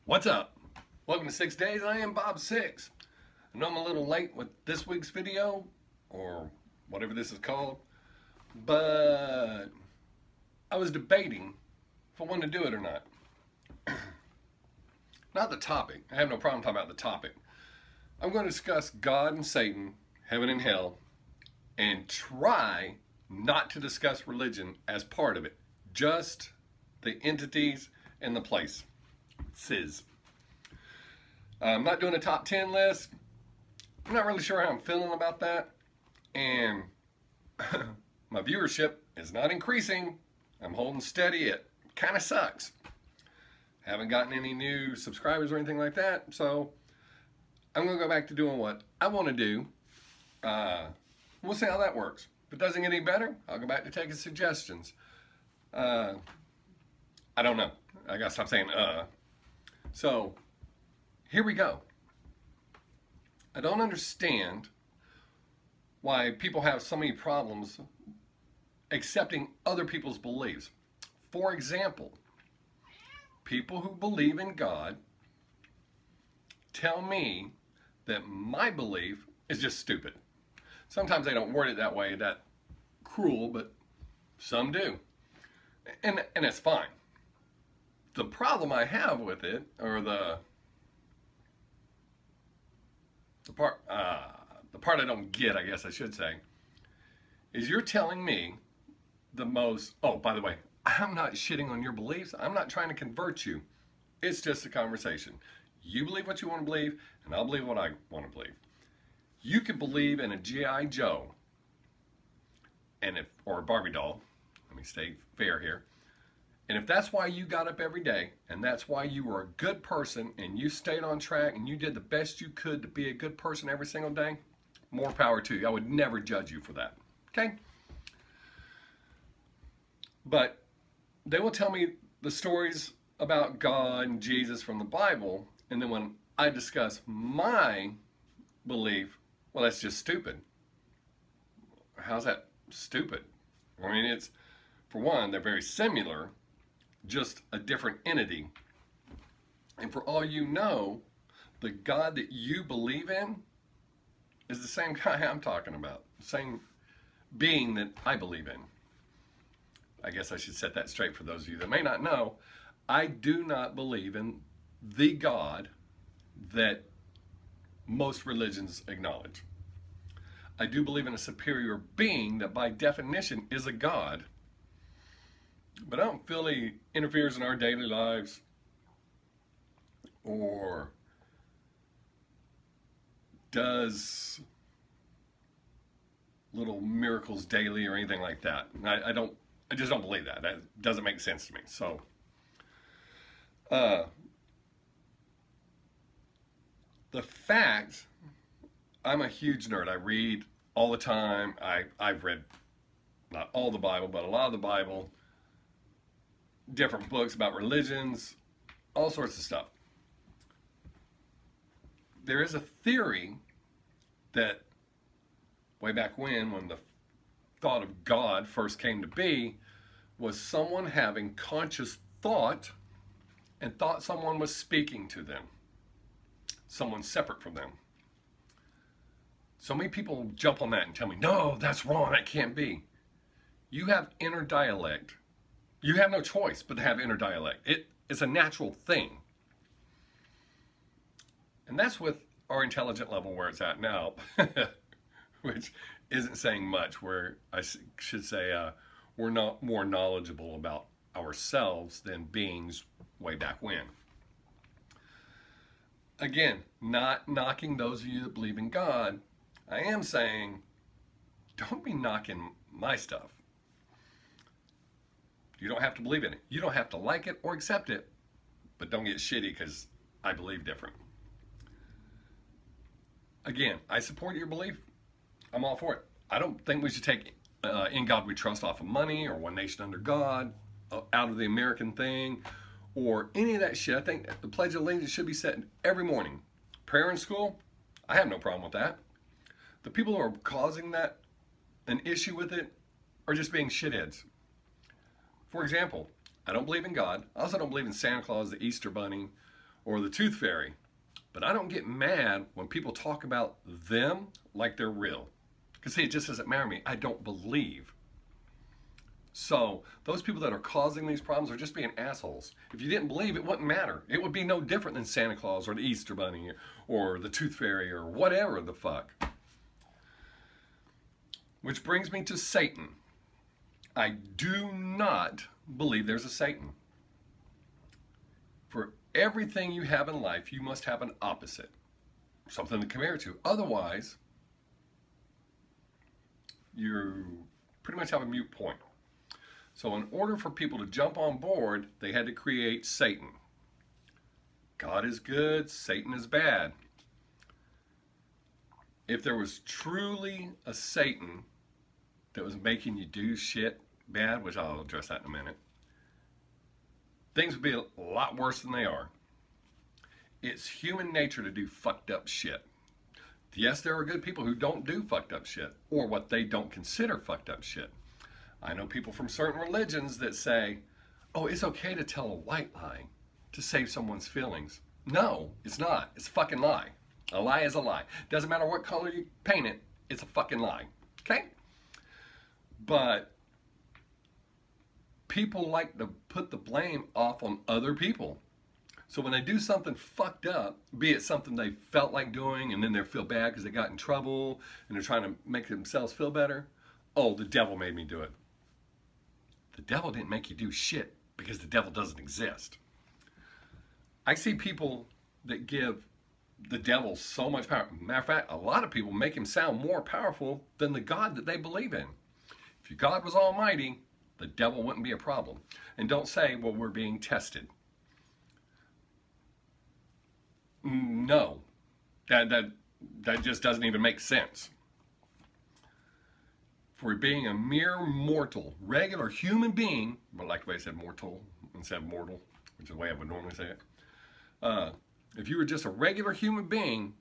What's up? Welcome to Sixx Daze. I am Bob Sixx. I know I'm a little late with this week's video, or whatever this is called, but I was debating if I wanted to do it or not. Not the topic. I have no problem talking about the topic. I'm going to discuss God and Satan, heaven and hell, and try not to discuss religion as part of it. Just the entities and the place. I'm not doing a top 10 list. I'm not really sure how I'm feeling about that. And my viewership is not increasing. I'm holding steady. It kind of sucks. Haven't gotten any new subscribers or anything like that. So I'm going to go back to doing what I want to do. We'll see how that works. If it doesn't get any better, I'll go back to taking suggestions. I don't know. I gotta stop saying So, here we go. I don't understand why people have so many problems accepting other people's beliefs. For example, people who believe in God tell me that my belief is just stupid. Sometimes they don't word it that way, that cruel, but some do. And it's fine. The problem I have with it, or the part I don't get, I guess I should say, is you're telling me the most. Oh, by the way, I'm not shitting on your beliefs. I'm not trying to convert you. It's just a conversation. You believe what you want to believe, and I'll believe what I want to believe. You could believe in a G.I. Joe, or a Barbie doll. Let me stay fair here. And if that's why you got up every day, and that's why you were a good person, and you stayed on track, and you did the best you could to be a good person every single day, more power to you. I would never judge you for that. Okay? But they will tell me the stories about God and Jesus from the Bible, and then when I discuss my belief, well, that's just stupid. How's that stupid? I mean, it's, for one, they're very similar, just a different entity. And for all you know, the God that you believe in is the same guy I'm talking about, the same being that I believe in. I guess I should set that straight for those of you that may not know. I do not believe in the God that most religions acknowledge. I do believe in a superior being that by definition is a God, but I don't feel he interferes in our daily lives or does little miracles daily or anything like that. I just don't believe that. That doesn't make sense to me. So, the fact, I'm a huge nerd. I read all the time. I've read not all the Bible, but a lot of the Bible, different books about religions, all sorts of stuff. There is a theory that way back when the thought of God first came to be, was someone having conscious thought and thought someone was speaking to them, someone separate from them. So many people jump on that and tell me, no, that's wrong, that can't be. You have inner dialect. You have no choice but to have inner dialect. It's a natural thing. And that's with our intelligent level where it's at now, which isn't saying much, where I should say we're not more knowledgeable about ourselves than beings way back when. Again, not knocking those of you that believe in God. I am saying, don't be knocking my stuff. You don't have to believe in it. You don't have to like it or accept it, but don't get shitty because I believe different. Again, I support your belief. I'm all for it. I don't think we should take In God We Trust off of money, or One Nation Under God out of the American thing, or any of that shit. I think the Pledge of Allegiance should be said every morning. Prayer in school, I have no problem with that. The people who are causing that an issue with it are just being shitheads. For example, I don't believe in God. I also don't believe in Santa Claus, the Easter Bunny, or the tooth fairy. But I don't get mad when people talk about them like they're real. Because, see, it just doesn't matter to me. I don't believe. So those people that are causing these problems are just being assholes. If you didn't believe, it wouldn't matter. It would be no different than Santa Claus or the Easter Bunny or the Tooth Fairy or whatever the fuck. Which brings me to Satan. I do not believe there's a Satan. For everything you have in life, you must have an opposite. Something to compare to. Otherwise, you pretty much have a moot point. So in order for people to jump on board, they had to create Satan. God is good, Satan is bad. If there was truly a Satan that was making you do shit bad, which I'll address that in a minute, things would be a lot worse than they are. It's human nature to do fucked up shit. Yes, there are good people who don't do fucked up shit, or what they don't consider fucked up shit. I know people from certain religions that say, oh, it's okay to tell a white lie to save someone's feelings. No, it's not. It's a fucking lie. A lie is a lie. Doesn't matter what color you paint it, it's a fucking lie. Okay? But people like to put the blame off on other people. So when they do something fucked up, be it something they felt like doing and then they feel bad because they got in trouble and they're trying to make themselves feel better, oh, the devil made me do it. The devil didn't make you do shit because the devil doesn't exist. I see people that give the devil so much power. Matter of fact, a lot of people make him sound more powerful than the God that they believe in. If your God was almighty, the devil wouldn't be a problem. And don't say, well, we're being tested. No, that just doesn't even make sense. For being a mere mortal, regular human being, but like the way I said mortal instead of mortal, which is the way I would normally say it. If you were just a regular human being,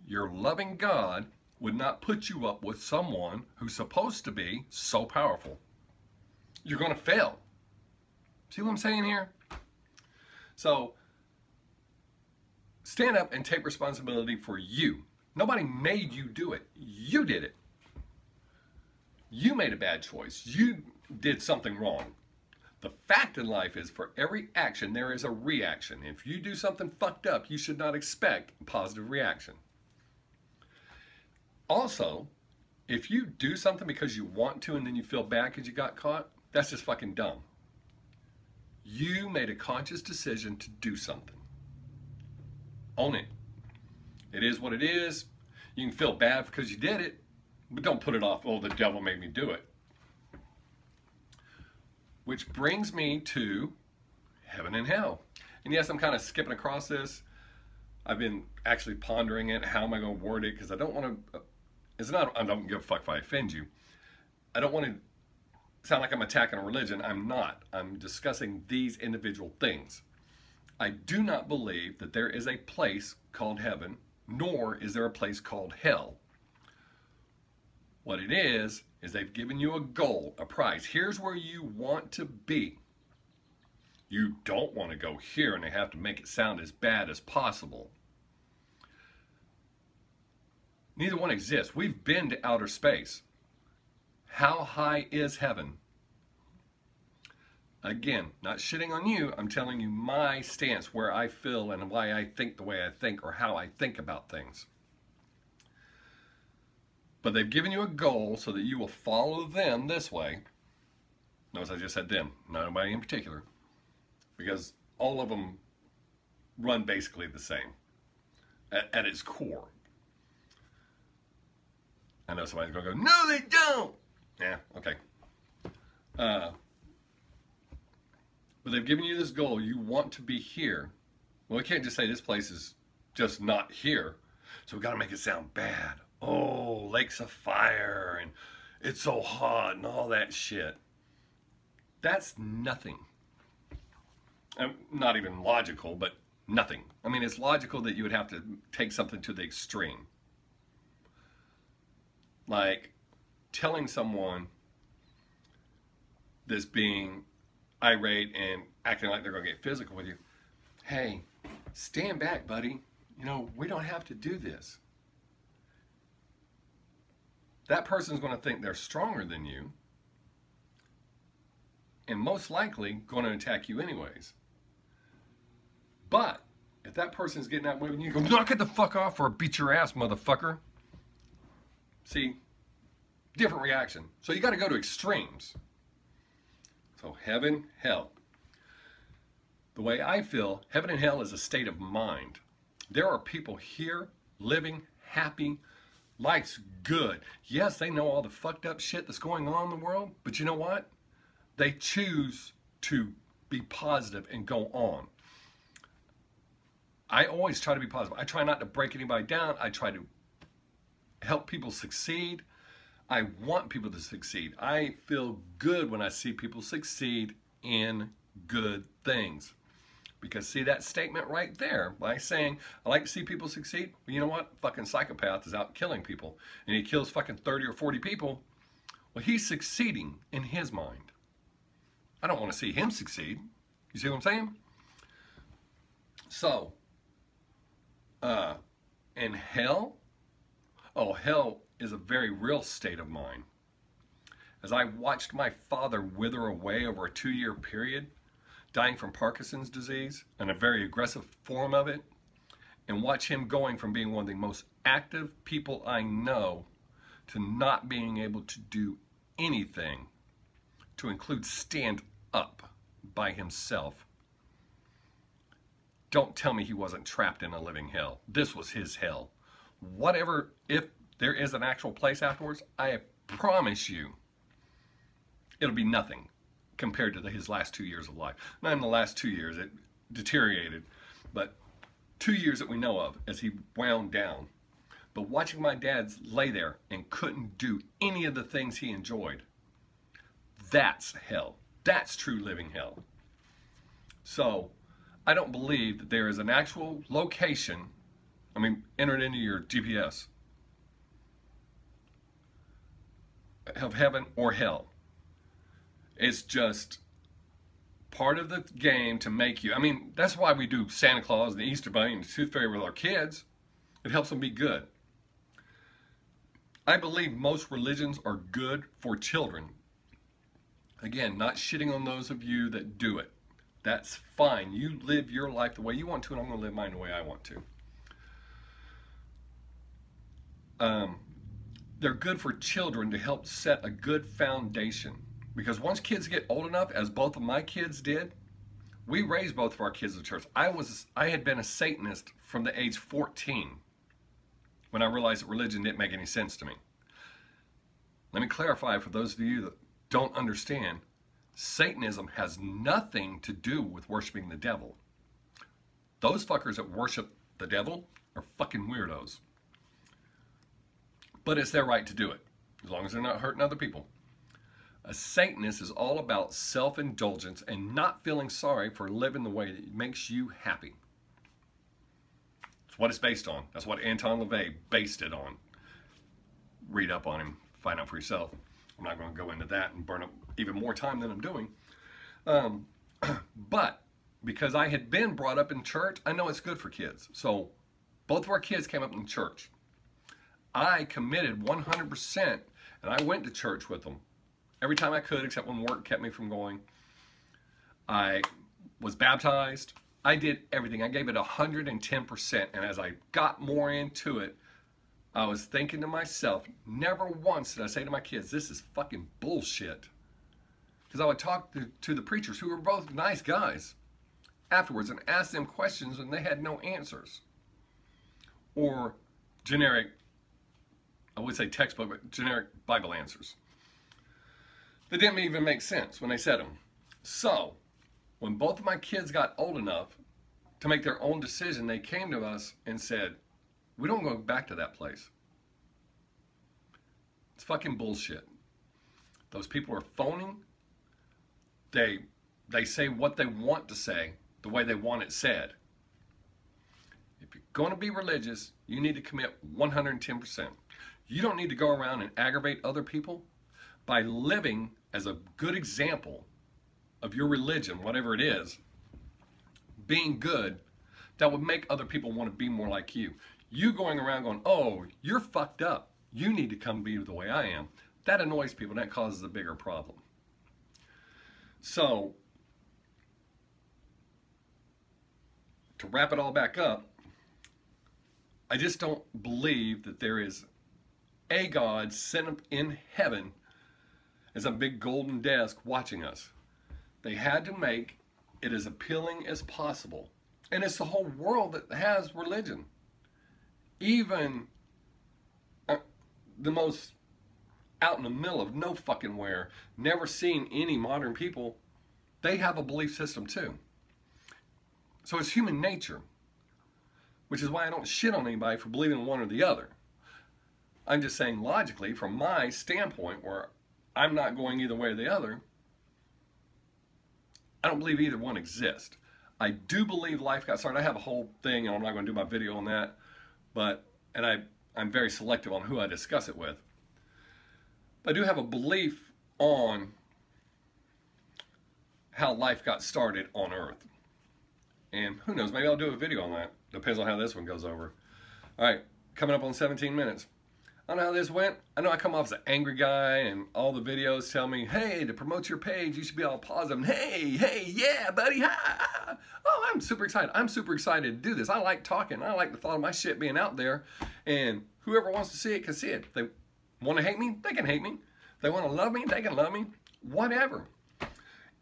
your loving God would not put you up with someone who's supposed to be so powerful. You're going to fail. See what I'm saying here? So, stand up and take responsibility for you. Nobody made you do it. You did it. You made a bad choice. You did something wrong. The fact in life is for every action, there is a reaction. If you do something fucked up, you should not expect a positive reaction. Also, if you do something because you want to and then you feel bad because you got caught, that's just fucking dumb. You made a conscious decision to do something. Own it. It is what it is. You can feel bad because you did it, but don't put it off, oh, the devil made me do it. Which brings me to heaven and hell. And yes, I'm kind of skipping across this. I've been actually pondering it. How am I going to word it? Because I don't want to, I don't give a fuck if I offend you. I don't want to sound like I'm attacking a religion. I'm not. I'm discussing these individual things. I do not believe that there is a place called heaven, nor is there a place called hell. What it is they've given you a goal, a prize. Here's where you want to be. You don't want to go here, and they have to make it sound as bad as possible. Neither one exists. We've been to outer space. How high is heaven? Again, not shitting on you. I'm telling you my stance, where I feel and why I think the way I think or how I think about things. But they've given you a goal so that you will follow them this way. Notice I just said them, not anybody in particular. Because all of them run basically the same at its core. I know somebody's going to go, no, they don't. Yeah, okay. But they've given you this goal. You want to be here. Well, we can't just say this place is just not here. So we've got to make it sound bad. Oh, lakes of fire and it's so hot and all that shit. That's nothing. Not even logical, but nothing. I mean, it's logical that you would have to take something to the extreme. Like telling someone that's being irate and acting like they're going to get physical with you, hey, stand back, buddy. You know, we don't have to do this. That person's going to think they're stronger than you, and most likely going to attack you anyways. But if that person's getting that way with you, go, knock it the fuck off or beat your ass, motherfucker. See, different reaction. So you got to go to extremes. So heaven, hell. The way I feel, heaven and hell is a state of mind. There are people here living happy. Life's good. Yes, they know all the fucked up shit that's going on in the world, but you know what? They choose to be positive and go on. I always try to be positive. I try not to break anybody down. I try to help people succeed. I want people to succeed. I feel good when I see people succeed in good things. Because see that statement right there, by saying, I like to see people succeed. Well, you know what? Fucking psychopath is out killing people. And he kills fucking 30 or 40 people. Well, he's succeeding in his mind. I don't want to see him succeed. You see what I'm saying? So, in hell, oh, hell is a very real state of mind. As I watched my father wither away over a 2-year period, dying from Parkinson's disease and a very aggressive form of it, and watch him going from being one of the most active people I know to not being able to do anything, to include stand up by himself. Don't tell me he wasn't trapped in a living hell. This was his hell. Whatever, if there is an actual place afterwards, I promise you, it'll be nothing compared to his last 2 years of life. Not in the last 2 years, it deteriorated, but 2 years that we know of as he wound down. But watching my dad lay there and couldn't do any of the things he enjoyed, that's hell. That's true living hell. So, I don't believe that there is an actual location, enter it into your GPS, of heaven or hell. It's just part of the game to make you, that's why we do Santa Claus and the Easter Bunny and the Tooth Fairy with our kids. It helps them be good. I believe most religions are good for children. Again, not shitting on those of you that do it. That's fine. You live your life the way you want to, and I'm going to live mine the way I want to. They're good for children to help set a good foundation. Because once kids get old enough, as both of my kids did, we raised both of our kids in church. I had been a Satanist from the age 14 when I realized that religion didn't make any sense to me. Let me clarify for those of you that don't understand, Satanism has nothing to do with worshiping the devil. Those fuckers that worship the devil are fucking weirdos. But it's their right to do it, as long as they're not hurting other people. A Satanist is all about self-indulgence and not feeling sorry for living the way that makes you happy. It's what it's based on. That's what Anton LaVey based it on. Read up on him, find out for yourself. I'm not going to go into that and burn up even more time than I'm doing. But because I had been brought up in church, I know it's good for kids. So both of our kids came up in church. I committed 100% and I went to church with them every time I could, except when work kept me from going. I was baptized. I did everything. I gave it 110%. And as I got more into it, I was thinking to myself, never once did I say to my kids, this is fucking bullshit. Because I would talk to the preachers, who were both nice guys, afterwards and ask them questions and they had no answers. Or generic, I would say textbook, but generic Bible answers. They didn't even make sense when they said them. So, when both of my kids got old enough to make their own decision, they came to us and said, we don't go back to that place. It's fucking bullshit. Those people are phoning. They say what they want to say, the way they want it said. If you're going to be religious, you need to commit 110%. You don't need to go around and aggravate other people by living as a good example of your religion, whatever it is, being good, that would make other people want to be more like you. You going around going, oh, you're fucked up. You need to come be the way I am. That annoys people. That causes a bigger problem. So, to wrap it all back up, I just don't believe that there is a God sent up in heaven as a big golden desk watching us. They had to make it as appealing as possible. And it's the whole world that has religion. Even the most out in the middle of no fucking where, never seen any modern people, they have a belief system too. So it's human nature, which is why I don't shit on anybody for believing in one or the other. I'm just saying logically, from my standpoint, where I'm not going either way or the other, I don't believe either one exists. I do believe life got started. I have a whole thing, and I'm not going to do my video on that, I'm very selective on who I discuss it with. But I do have a belief on how life got started on Earth. And who knows, maybe I'll do a video on that. Depends on how this one goes over. All right, coming up on 17 minutes. I don't know how this went. I know I come off as an angry guy, and all the videos tell me, hey, to promote your page, you should be all positive. And, hey, yeah, buddy, ha. Oh, I'm super excited. I'm super excited to do this. I like talking. I like the thought of my shit being out there. And whoever wants to see it can see it. If they want to hate me, they can hate me. If they want to love me, they can love me. Whatever.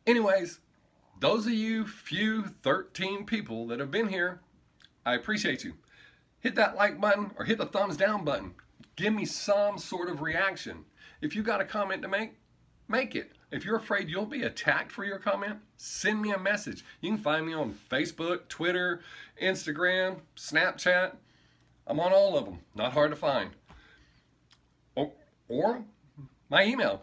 Anyways, those of you few 13 people that have been here, I appreciate you. Hit that like button or hit the thumbs down button. Give me some sort of reaction. If you got a comment to make it. If you're afraid you'll be attacked for your comment, send me a message. You can find me on Facebook, Twitter, Instagram, Snapchat. I'm on all of them. Not hard to find. Or my email.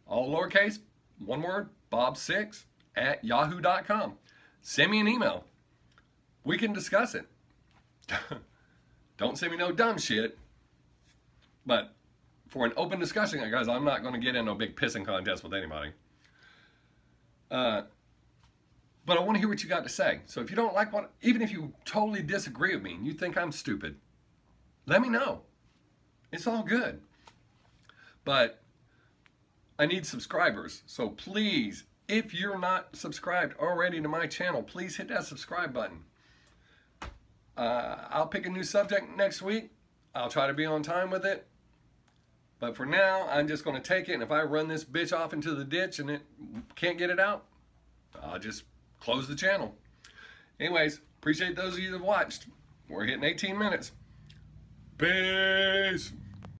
All lowercase, one word, bob6@yahoo.com. Send me an email. We can discuss it. Don't send me no dumb shit. But for an open discussion, guys, I'm not going to get in no big pissing contest with anybody. But I want to hear what you got to say. So if you don't like what, even if you totally disagree with me and you think I'm stupid, let me know. It's all good. But I need subscribers. So please, if you're not subscribed already to my channel, please hit that subscribe button. I'll pick a new subject next week. I'll try to be on time with it. But for now, I'm just going to take it, and if I run this bitch off into the ditch and it can't get it out, I'll just close the channel. Anyways, appreciate those of you that watched. We're hitting 18 minutes. Peace.